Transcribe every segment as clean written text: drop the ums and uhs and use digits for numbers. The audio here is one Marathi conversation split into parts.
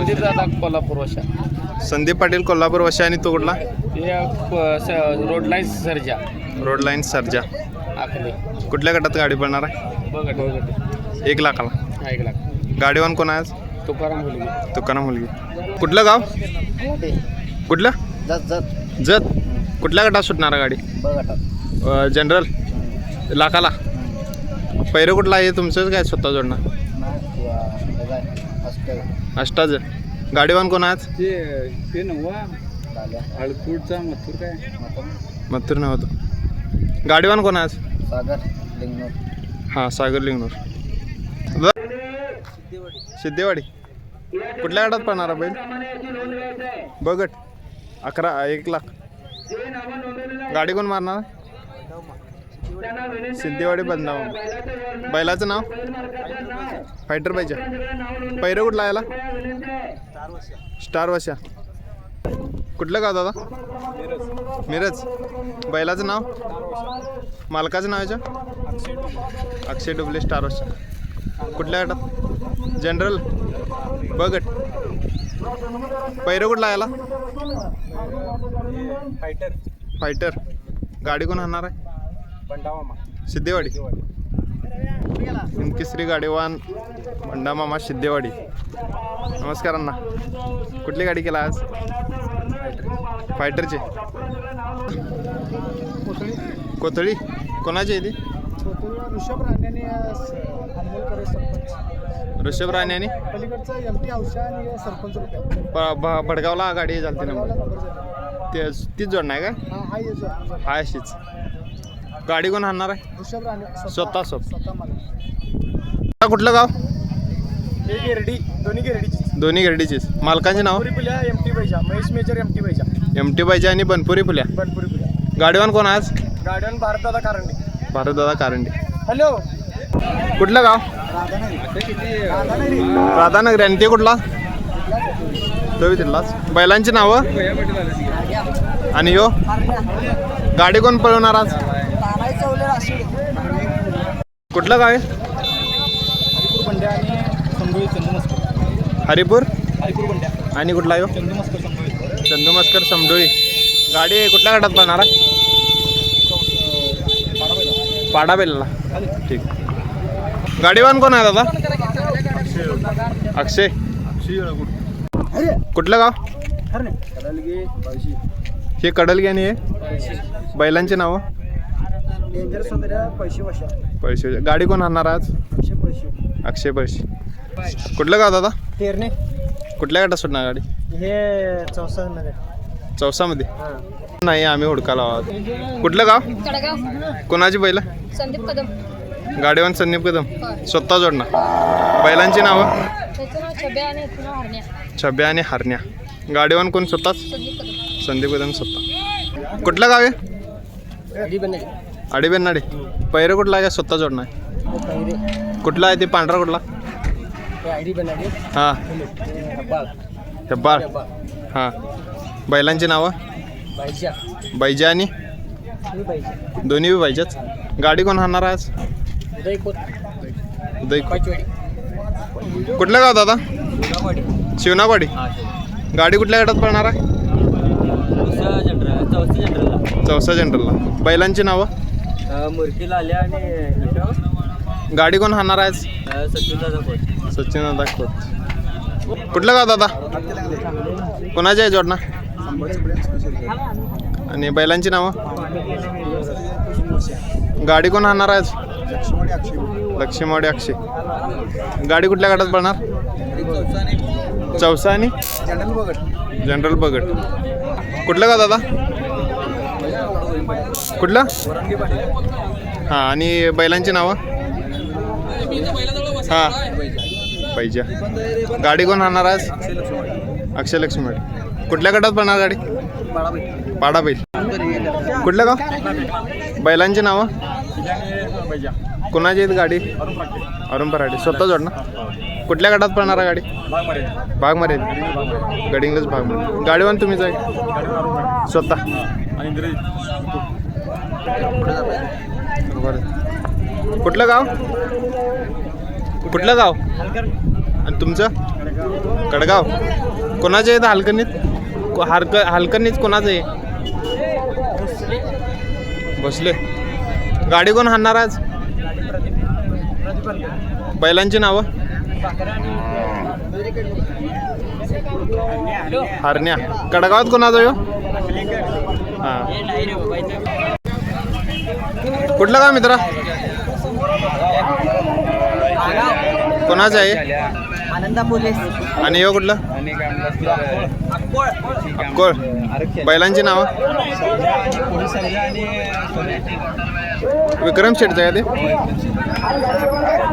संदीप दादा कोल्हापूर वशा. संदीप पाटील कोल्हापूर वशा. आणि तो कुठला? Road line Sarja road line Sarja. आखले. कुठल्या गटात गाडी पडणार आहे? बघ 1 लाखाला. 1 लाख. गाडीवान कोण आहे आज? तुकाराम मुलगी. तुकाराम मुलगी. कुठलं गाव? कुठलं? जत. कुठल्या गटात सुटणार गाडी? जनरल लाखाला. पैरे कुठला आहे तुमचंच काय स्वतः जोडणार? अष्टाज. गाडीवान कोण आज? ते नव्हा हळकूडचा मथुर काय मथुर नव्हतं. गाडीवान कोण आज? सागर लिंगनूर. हां सागर लिंगनूर. सिद्धेवाडी. कुठल्या गटात पडणार बैल? बगट. 1 लाख. गाडी कोण मारणार? सिद्धेवाडी बंदावा. बैलाचं नाव? फायटर पाहिजे. पैरे कुठला याला? स्टार वशा. कुठलं गाव दादा? मिरज. बैलाचं नाव? मालकाचं नाव याच्या? अक्षय डुबले. स्टार वशा. कुठल्या गटात? जनरल बगट. पैरे कुठला याला? फायटर. गाडी कोण आणणार आहे? सिद्धेवाडी. इनकेसरी गाडीवान बंडा मामा सिद्धेवाडी. नमस्कार अण्णा. कुठली गाडी केला आज? फायटरची. कोथळी. कोणाची आहे ती? ऋषभ राणे आणि भडगावला गाडी झाली नंबर. तीच जोडणार आहे का? हाय अशीच. गाडी कोण आणणार आहे? स्वतः. कुठलं गाव? दोन्ही गिरडीचीच. मालकांचे नाव? एमटी पाहिजे आणि बनपुरी फुल्या. गाडीवान कोण आज? भारतदादा कारंडे. हॅलो. कुठलं गाव? राधानगरी. आणि ते कुठला? तो तिथलाच. बैलांची नावं? आणि यो गाडी कोण पळवणार आज? कुठलं गाव आहे? हरिपूर. आणि कुठला यो? चंदूमस्कर समडोळी. गाडी कुठल्या गटात पळणार आहे? पाडाबेलला. ठीक. गाडीवान कोण आहे दादा? अक्षय. कुठलं गाव? हे कडलगी. आणि हे बैलांचे नावं? पैसे. गाडी कोण आणणार आज? अक्षय पैसे. कुठलं गाव दादा? तेरणे. कुठल्या गटात सुटणार गाडी? हे 64 मध्ये. नाही आम्ही हुडकाला आहोत. कुठलं गाव? कोणाची बैल? संदीप कदम. गाडीवान संदीप कदम. स्वतः जोडणार. बैलांची नावं? छब्या आणि हरण्या. गाडीवान कोण? स्वतःच. संदीप कदम स्वतः. कुठलं गाव आहे? आडीबेन्नाडी. पैरे कुठला आहे? स्वतः जोडणार. कुठला आहे ते? पांढरा कुठला? हां हेब्बाळ. हां. बैलांची नावं? बैजा आणि दोन्ही बी पाहिजेच. गाडी कोण आणणार आज? कुठलं गाव दादा? शिवनावाडी. गाडी कुठल्या गटात पळणार आहे? चौसा जनरलला. बैलांची नावं? गाडी कोण आणणार आहे? सचिन दादा खोत. कुठलं गाव दादा? कोणाची आहे जोडणा? आणि बैलांची नावं? गाडी कोण आणणार आहे? लक्ष्मीवाडी अक्षय. गाडी कुठल्या गटात पळणार? चौसा आणि जनरल बगट. कुठलं गाव दादा? कुठलं? हां. आणि बैलांची नावं? हां पाहिजे. गाडी कोण आणणार आज? अक्षय लक्ष्मीवाडी. कुठल्या गटात पळणार गाडी? पाडाबैल. कुठलं गाव? बैलांची नावं? कोणाची आहेत गाडी? अरुण पराडे. स्वतः जोडणार. कुठल्या गटात पळणार गाडी? बागमारे. गडिंगलच बागमारे. गाडीवान तुम्हीच आहे? स्वतः. कुठलं गाव? कुठलं गाव? आणि तुमचं? कडगाव. कोणाचे आहेत हलकणीत? हलकणीत कोणाचं आहे? बसले. गाडी कोण हाणणार आज? बैलांची नावं? हरण्या. कडगावात कोणाचा यो? हां. कुठलं का मित्रा? कोणाचं आहे? आनंदा पोलीस. आणि यो कुठलं? अक्कोळ. बैलांची नावं? विक्रम शेटचं आहे ते.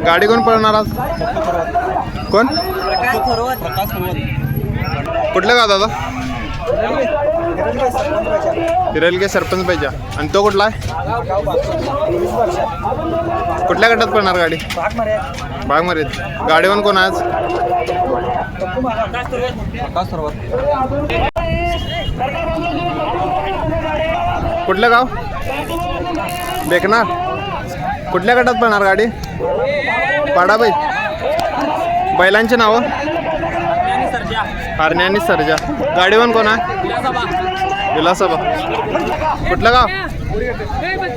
गाडी कोण पळणार आज? कोण? कुठलं गाव दादा? हिरलगे सरपंच पाहिजे. आणि तो कुठला आहे? कुठल्या गटात पळणार गाडी? बागमरीत. गाडीवर कोण आज? कुठलं गाव? बेकनार. कुठल्या गटात पळणार गाडी? पाडाबाई. बैलांची नावं? हरण्या आणि सर्जा. गाडीवर कोण आहे? विलासभा. कुठलं गाव?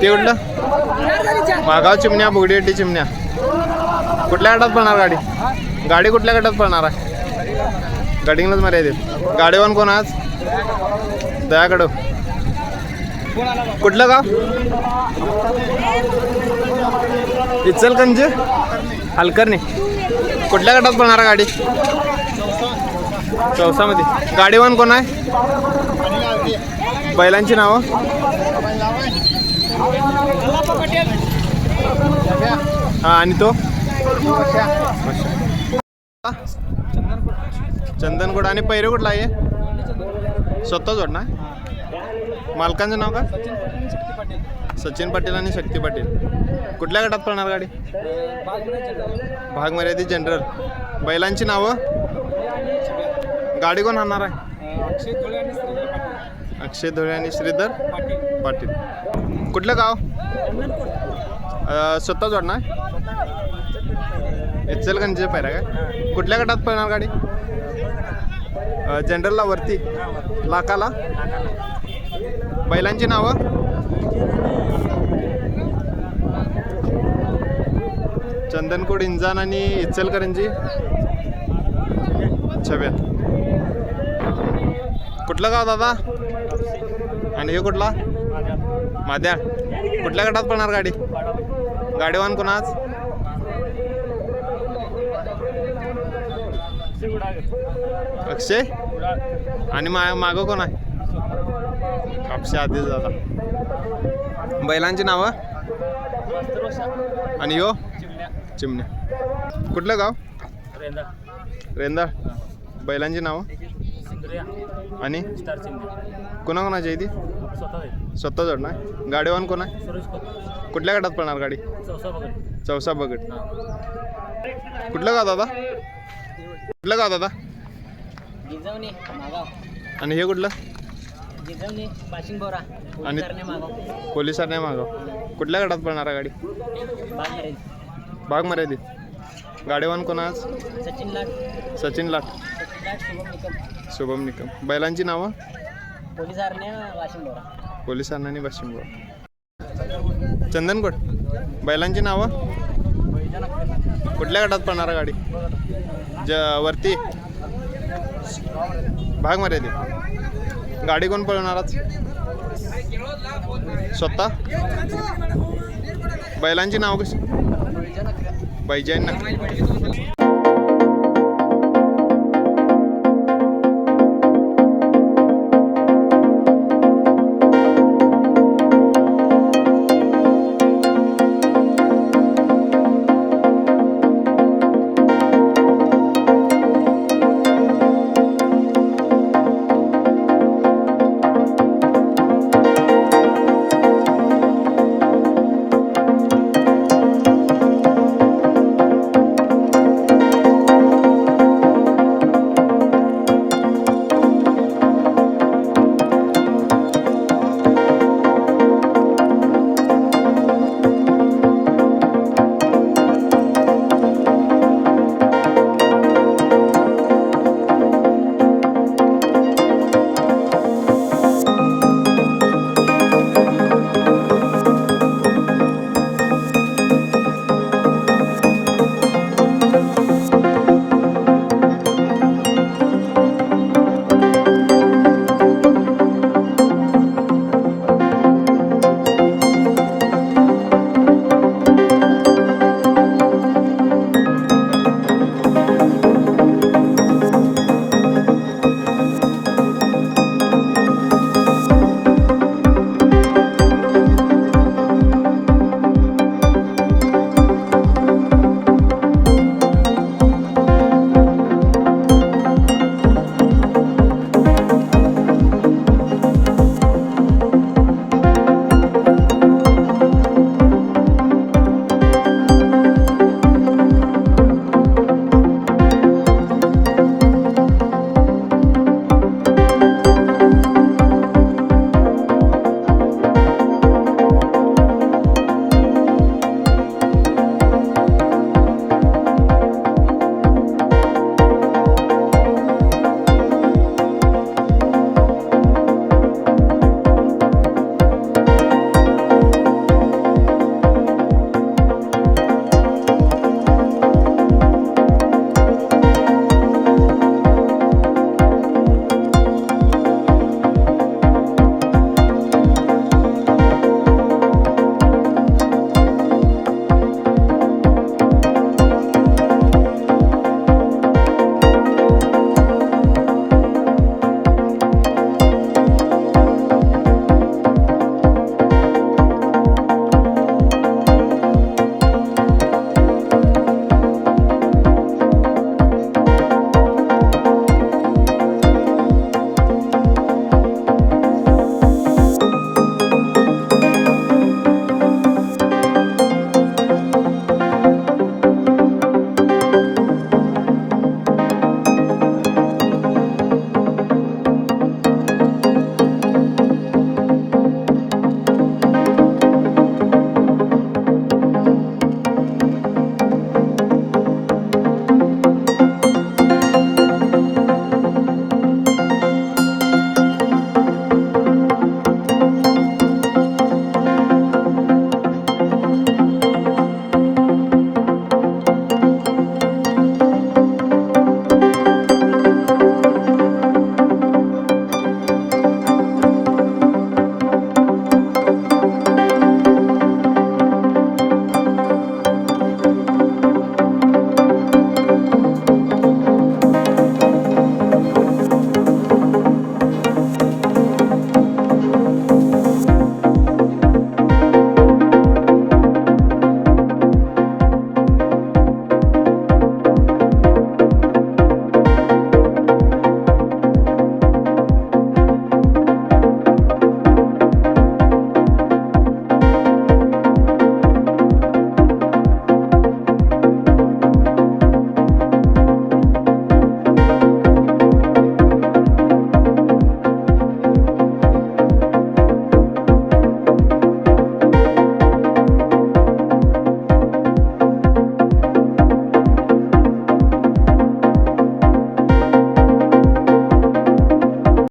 ते कुठलं? मागाव चिमण्या, बुगडीहट्टी चिमण्या. कुठल्या गटात पळणार गाडी? गाडी कुठल्या गटात पळणार आहे? गडिंगलाच मर्यादित. गाडीवर कोण आज? दयाकडं. कुठलं गाव? इचलकरंजी. हलकर्णी. कुठल्या गटात पळणार गाडी? चौसामध्ये. गाडीवर कोण आहे? बैलांची नावं? हां. आणि तो? चंदनकोट. आणि पैरे कुठला आहे? स्वतः जोडणार. मालकांचं नाव का? सचिन पाटील आणि शक्ती पाटील. कुठल्या गटात पळणार गाडी? भाग मर्यादित जनरल. बैलांची नावं? गाडी कोण हाणणार आहे? अक्षय धुळे आणि श्रीधर पाटील. कुठलं गाव? स्वतः जोडणार. इचलकरंजी पैरा काय? कुठल्या गटात पळणार गाडी? जनरलला वरती. लाखाला. बैलांची नावं? चंदनकोट, इंजान आणि इचलकरंजी छब्या. कुठलं गाव दादा? आणि हे कुठला? माद्याळ. कुठल्या गटात पळणार गाडी? गाडीवान कोण आज? अक्षय. आणि मागं कोण आहे? कापशे आधीच दादा. बैलांची नावं? आणि यो? चिमण्या. कुठलं गाव? रेंदाळ. बैलांची नावं? आणि कोणाकोणाची आहे ती? स्वतः जोडणार. गाडीवान कोण आहे? कुठल्या गटात पळणार गाडी? चौसा बगट. कुठलं गाव दादा? कुठलं गाव दादा? आणि हे कुठलं? आणि पोलिसांनी मागाव. कुठल्या गटात पळणार आहे गाडी? भाग मर्यादित. गाडीवान कोण आज? सचिन लाट. शुभम निकम. बैलांची नावं? पोलिसांना आणि वाशिम बोरा. चंदनकोट. बैलांची नावं? कुठल्या गटात पळणार गाडी? वरती. भाग मर्यादित. गाडी कोण पळवणार आज? स्वतः. बैलांची नाव कशी? बैजैन.